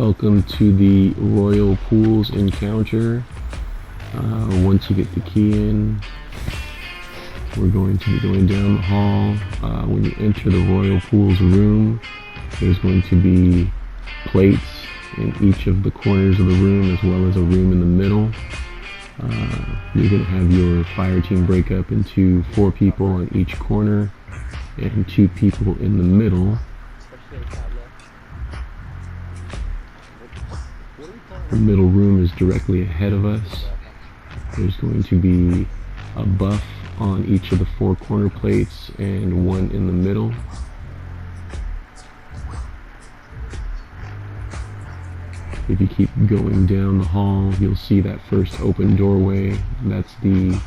Welcome to the Royal Pools encounter. Once you get the key in, we're going to be going down the hall. When you enter the Royal Pools room, there's going to be plates in each of the corners of the room, as well as a room in the middle. You're going to have your fire team break up into 4 people on each corner and 2 people in the middle. The middle room is directly ahead of us. There's going to be a buff on each of the 4 corner plates and 1 in the middle. If you keep going down the hall, you'll see that first open doorway. That's the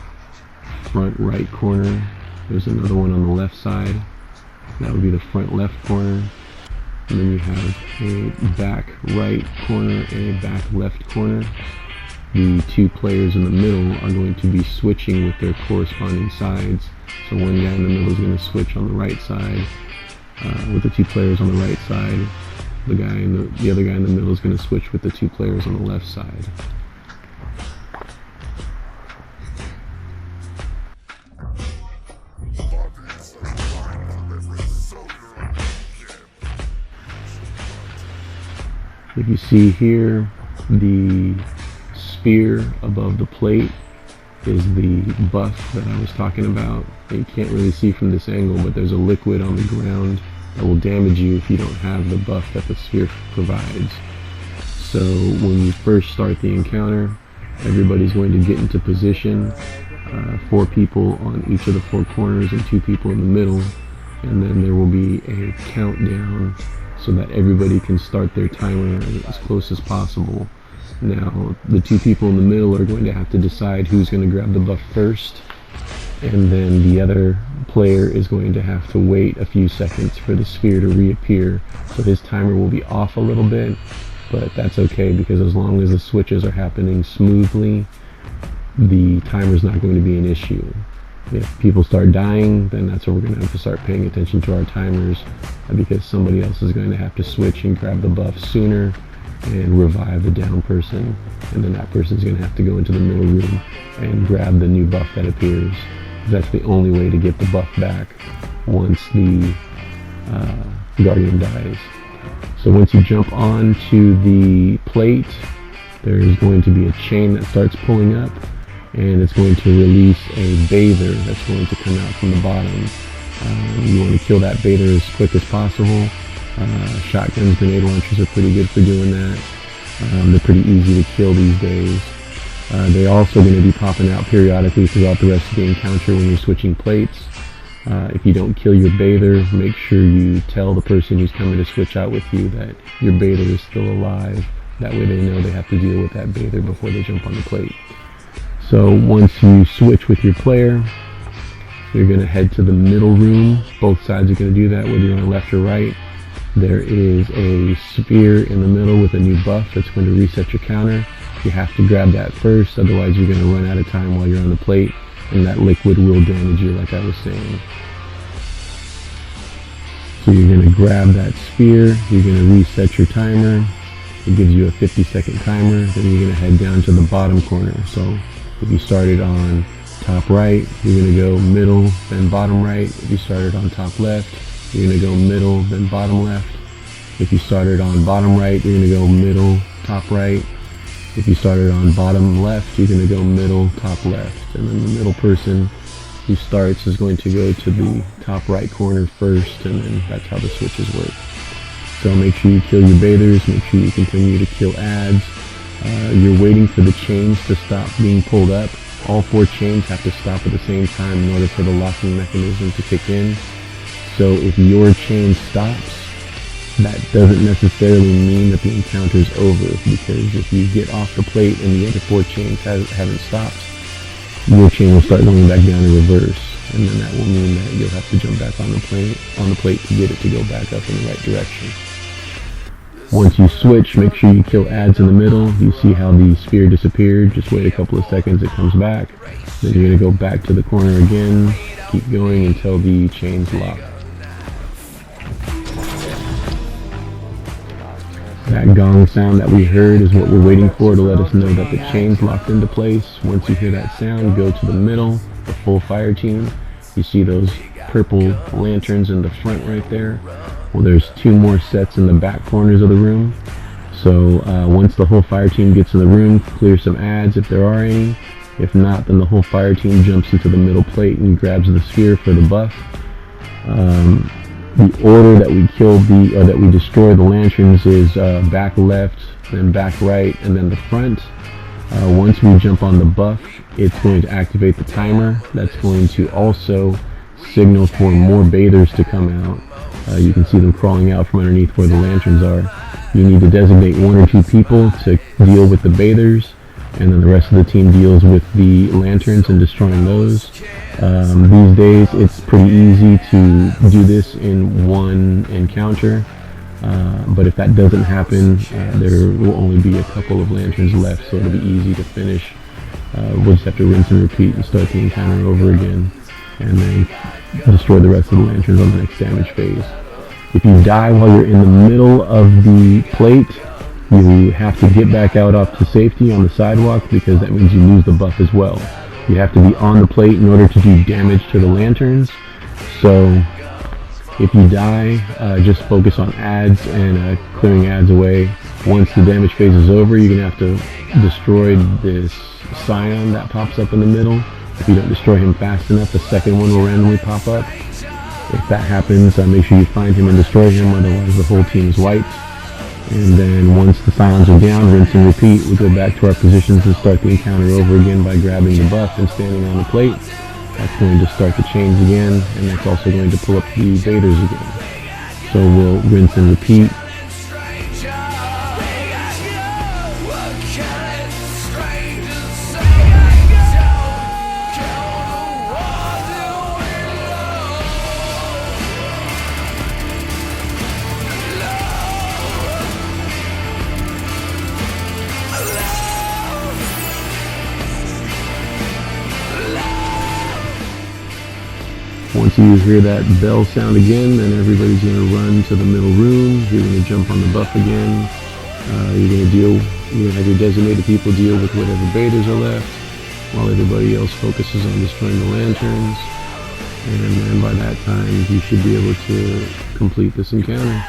front right corner. There's another one on the left side. That would be the front left corner. And then you have a back right corner and a back left corner. The 2 players in the middle are going to be switching with their corresponding sides. So one guy in the middle is going to switch on the right side with the 2 players on the right side. The other guy in the middle is going to switch with the 2 players on the left side. If you see here, the sphere above the plate is the buff that I was talking about. You can't really see from this angle, but there's a liquid on the ground that will damage you if you don't have the buff that the sphere provides. So when you first start the encounter, everybody's going to get into position, 4 people on each of the 4 corners and 2 people in the middle, and then there will be a countdown so that everybody can start their timer as close as possible. Now, the 2 people in the middle are going to have to decide who's going to grab the buff first, and then the other player is going to have to wait a few seconds for the sphere to reappear. So his timer will be off a little bit, but that's okay, because as long as the switches are happening smoothly, the timer's not going to be an issue. If people start dying, then that's where we're going to have to start paying attention to our timers, because somebody else is going to have to switch and grab the buff sooner and revive the down person, and then that person's going to have to go into the middle room and grab the new buff that appears. That's the only way to get the buff back once the Guardian dies. So once you jump onto the plate, there's going to be a chain that starts pulling up, and it's going to release a bather that's going to come out from the bottom. You want to kill that bather as quick as possible. Shotguns, grenade launchers are pretty good for doing that. They're pretty easy to kill these days. They're also going to be popping out periodically throughout the rest of the encounter when you're switching plates. If you don't kill your bather, make sure you tell the person who's coming to switch out with you that your bather is still alive. That way they know they have to deal with that bather before they jump on the plate. So once you switch with your player, you're going to head to the middle room. Both sides are going to do that, whether you're on left or right. There is a sphere in the middle with a new buff that's going to reset your counter. You have to grab that first, otherwise you're going to run out of time while you're on the plate, and that liquid will damage you, like I was saying. So you're going to grab that sphere, you're going to reset your timer. It gives you a 50-second timer. Then you're going to head down to the bottom corner. So if you started on top right, you're going to go middle, then bottom right. If you started on top left, you're going to go middle, then bottom left. If you started on bottom right, you're going to go middle, top right. If you started on bottom left, you're going to go middle, top left. And then the middle person who starts is going to go to the top right corner first, and then that's how the switches work. So make sure you kill your bathers, make sure you continue to kill ads. You're waiting for the chains to stop being pulled up. All 4 chains have to stop at the same time in order for the locking mechanism to kick in. So if your chain stops, that doesn't necessarily mean that the encounter is over, because if you get off the plate and the other 4 chains haven't stopped, your chain will start going back down in reverse, and then that will mean that you'll have to jump back on the plate to get it to go back up in the right direction. Once you switch, make sure you kill ads in the middle. You see how the sphere disappeared. Just wait a couple of seconds, it comes back. Then you're going to go back to the corner again, keep going until the chains lock. That gong sound that we heard is what we're waiting for to let us know that the chain's locked into place. Once you hear that sound, go to the middle, the full fire team. You see those purple lanterns in the front right there? Well, there's 2 more sets in the back corners of the room. So once the whole fire team gets in the room, clear some ads if there are any. If not, then the whole fire team jumps into the middle plate and grabs the sphere for the buff. The order that we destroy the lanterns is back left, then back right, and then the front. Once we jump on the buff, it's going to activate the timer. That's going to also signal for more bathers to come out. You can see them crawling out from underneath where the lanterns are. You need to designate 1 or 2 people to deal with the bathers, and then the rest of the team deals with the lanterns and destroying those. These days it's pretty easy to do this in one encounter, but if that doesn't happen, there will only be a couple of lanterns left, so it'll be easy to finish. We'll just have to rinse and repeat and start the encounter over again, and then destroy the rest of the lanterns on the next damage phase. If you die while you're in the middle of the plate, you have to get back out off to safety on the sidewalk, because that means you lose the buff as well. You have to be on the plate in order to do damage to the lanterns. So if you die, just focus on ads and clearing ads away. Once the damage phase is over, you're going to have to destroy this scion that pops up in the middle. If you don't destroy him fast enough, the second one will randomly pop up. If that happens, make sure you find him and destroy him, otherwise the whole team is wiped. And then once the scions are down, rinse and repeat. We go back to our positions and start the encounter over again by grabbing the buff and standing on the plate. That's going to start the chains again, and that's also going to pull up the baiters again. So we'll rinse and repeat. Once you hear that bell sound again, then everybody's going to run to the middle room. You're going to jump on the buff again. You're going to have your designated people deal with whatever baiters are left, while everybody else focuses on destroying the lanterns. And then by that time, you should be able to complete this encounter.